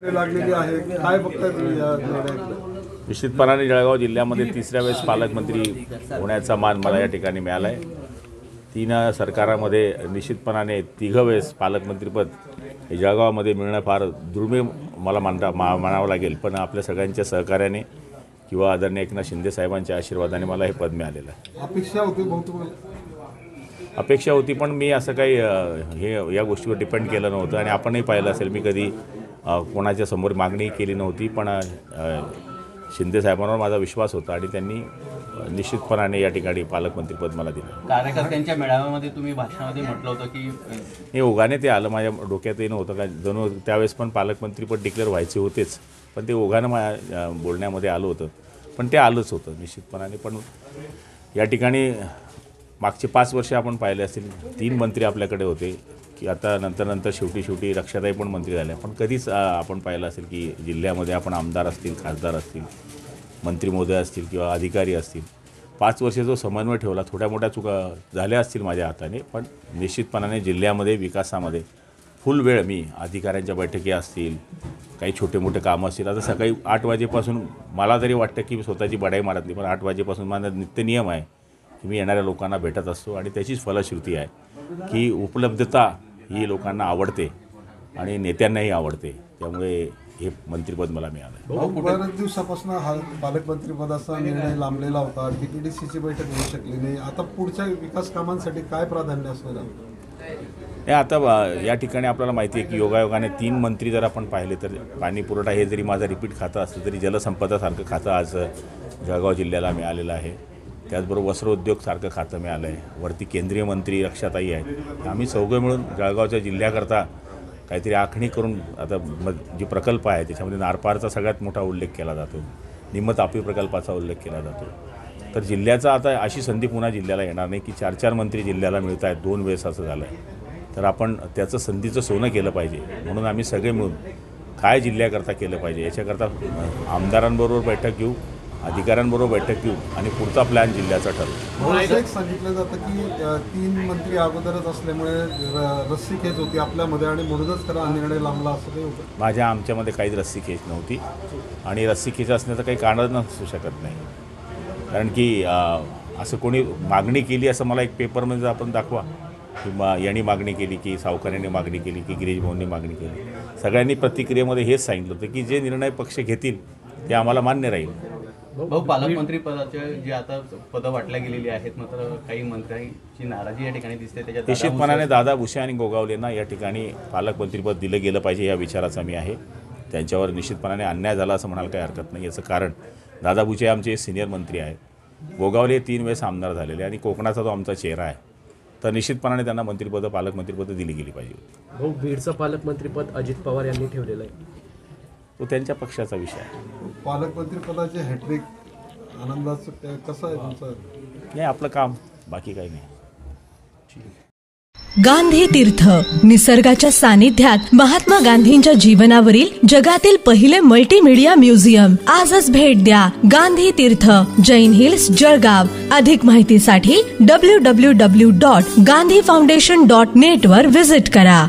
लागलेली आहे, काय बघताय तुम्ही या निर्णयाकडे? निश्चितपणाने जळगाव जिल्ह्यामध्ये तिसऱ्या वेळेस पालकमंत्री होण्याचा मान मला या ठिकाणी मिळाला आहे। 3 सरकारामध्ये निश्चितपणाने 3 वेळेस पालकमंत्रीपद हे जळगावमध्ये मिळणं फार दुर्मिळ मला मानावं लागेल, पण आपल्या सगळ्यांच्या सहकार्याने किंवा आदरणीय एकनाथ शिंदे साहेबांच्या आशीर्वादाने मला हे पद मिळालेलं आहे। अपेक्षा होती पण मी असं काही हे या गोष्टीवर डिपेंड केलं नव्हतं आणि आपणही पाहिलं असेल मी कधी कोणाच्या समोर मागणी केली नव्हती, पण शिंदे साहेबांवर माझा विश्वास होता आणि त्यांनी निश्चितपणाने या ठिकाणी पालकमंत्रीपद मला दिलं। कार्यकर्त्यांच्या मेळाव्यामध्ये तुम्ही भाषणामध्ये म्हटलं होतं की हे ओघाने ते आलं, माझ्या डोक्यातही नव्हतं का जणू त्यावेळेस पण पालकमंत्रीपद डिक्लेअर व्हायचे होतेच, पण ते ओघानं माझ्या बोलण्यामध्ये आलं होतं, पण ते आलंच होतं निश्चितपणाने। पण या ठिकाणी मागचे 5 वर्ष आपण पाहिले असतील 3 मंत्री आपल्याकडे होते की आता नंतर शेवटी रक्षाताई पण मंत्री झाल्या, पण कधीच आपण पाहिलं असेल की जिल्ह्यामध्ये आपण आमदार असतील, खासदार असतील, मंत्री महोदय असतील किंवा अधिकारी असतील 5 वर्ष जो समन्वय ठेवला, थोड्या मोठ्या चुका झाल्या असतील माझ्या हाताने, पण निश्चितपणाने जिल्ह्यामध्ये विकासामध्ये फुल वेळ मी अधिकाऱ्यांच्या बैठकी असतील, काही छोटे मोठे कामं असतील। आता सकाळी 8 वाजेपासून मला तरी वाटतं की स्वतःची बडाई मारत नाही, पण 8 वाजेपासून माझा नित्य नियम आहे की मी येणाऱ्या लोकांना भेटत असतो आणि त्याचीच फलश्रुती आहे की उपलब्धता ही लोकांना आवडते आणि नेत्यांनाही आवडते, त्यामुळे हे मंत्रिपद मला मिळालं। बऱ्याच दिवसापासून हा पालकमंत्रीपदाचा निर्णय लांबलेला होता, DPDCची बैठक होऊ शकली नाही, आता पुढच्या विकास कामांसाठी काय प्राधान्य असणार आहे? आता या ठिकाणी आपल्याला माहिती आहे की योगायोगाने 3 मंत्री जर आपण पाहिले तर पाणी पुरवठा हे जरी माझं रिपीट खातं असलं तरी जलसंपदासारखं खातं आज जळगाव जिल्ह्याला मिळालेलं आहे, त्याचबरोबर वस्त्रोद्योग सारखं खातं मिळालं आहे, वरती केंद्रीय मंत्री रक्षाताई आहेत। आम्ही चौघं मिळून जळगावच्या जिल्ह्याकरता काहीतरी आखणी करून आता जे प्रकल्प आहे त्याच्यामध्ये नारपारचा सगळ्यात मोठा उल्लेख केला जातो, निमतापी प्रकल्पाचा उल्लेख केला जातो। तर जिल्ह्याचा आता अशी संधी पुन्हा जिल्ह्याला येणार नाही की 4 मंत्री जिल्ह्याला मिळत आहेत 2 वेळेस असं झालं आहे, तर आपण त्याचं संधीचं सोनं केलं पाहिजे। म्हणून आम्ही सगळे मिळून काय जिल्ह्याकरता केलं पाहिजे याच्याकरता आमदारांबरोबर बैठक घेऊ, अधिकाऱ्यांबरोबर बैठक घेऊ आणि पुढचा प्लॅन जिल्ह्याचा ठरवू। सांगितलं जातं की 3 मंत्री अगोदरच असल्यामुळे रस्सीखेच होती आपल्यामध्ये आणि म्हणूनच त्याला निर्णय लांबला असं काही होतं? आमच्यामध्ये काहीच रस्सीखेच नव्हती आणि रस्सीखेच असण्याचं काही कारण नसू शकत नाही, कारण की असं कोणी मागणी केली असं मला एक पेपरमध्ये आपण दाखवा किंवा यांनी मागणी केली की सावकारांनी मागणी केली की गिरीश भाऊंनी मागणी केली, सगळ्यांनी प्रतिक्रियेमध्ये हेच सांगितलं होतं की जे निर्णय पक्ष घेतील ते आम्हाला मान्य राहील। भाऊ, पालकमंत्री पदाचे जे आता पदं वाटल्या गेलेली आहेत, मात्र काही मंत्र्यांची नाराजी या ठिकाणी दिसते, त्याच्यात निश्चितपणाने दादा भुसे आणि गोगावलेंना या ठिकाणी पालकमंत्रीपद दिलं गेलं पाहिजे या विचाराचा मी आहे। त्यांच्यावर निश्चितपणाने अन्याय झाला असं म्हणायला काही हरकत नाही। याचं कारण दादा भुसे आमचे सिनियर मंत्री आहेत, गोगावले 3 वेळेस आमदार झालेले आणि कोकणाचा तो आमचा चेहरा आहे, तर निश्चितपणाने त्यांना मंत्रिपदं पालकमंत्रीपदं दिली गेली पाहिजे। भाऊ, बीडचं पालकमंत्रीपद अजित पवार यांनी ठेवलेलं आहे, तो त्यांच्या पक्षाचा विषय आहे। पालकमंत्रीपदाचे हॅट्रिक आनंदाचं कसं आहे तुमचं? नाही, आपलं काम, बाकी काही नाही। गांधी तीर्थ निसर्गाच्या सानिध्यात महात्मा गांधींच्या जीवनावरील जगातील पहिले मल्टीमीडिया म्युझियम आजच भेट द्या। गांधी तीर्थ, जैन हिल्स, जळगाव। अधिक माहितीसाठी www.gandhifoundation.net वर व्हिजिट करा।